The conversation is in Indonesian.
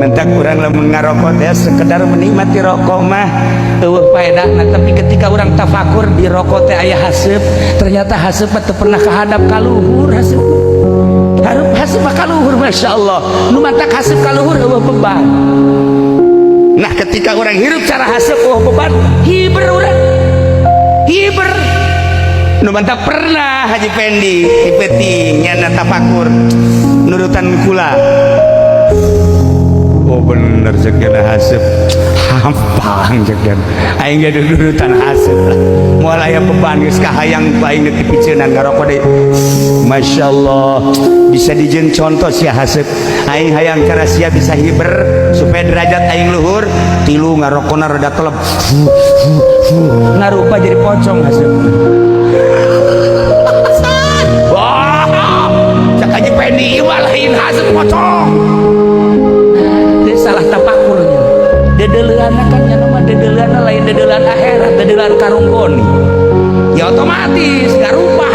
mentak kurang lamun ngarokok teh sekedar menikmati rokok mah eueuh faedahna, tapi ketika orang tafakur di rokok teh aya haseup, ternyata haseup teh pernah kahadap ka luhur, haseup harup haseup ka luhur, masyaallah nu mantak haseup ka luhur eueuh beban. Nah ketika orang hirup cara haseup eueuh beban, hiber urang hiber nu mantak pernah Haji Pendi ipeti nyana tafakur nurutan kula. Oh bener jegana haseup hampang jegan aing ge nurutan haseup lah moal aya beban geus kahayang aing teu piceunan ngarokok deui. Masyaallah bisa dijieun contoh sia haseup aing hayang cara sia bisa hiber supaya derajat aing luhur tilu ngarokona rada keleb ngarupa jadi pocong haseup. Wah cak Haji Pendi ieu lain haseup pocong. Salah tapakurnya dedeleana kan nya nama dedeleana lain dedelan akhirat, dedelan karunggoni ya otomatis gak rupa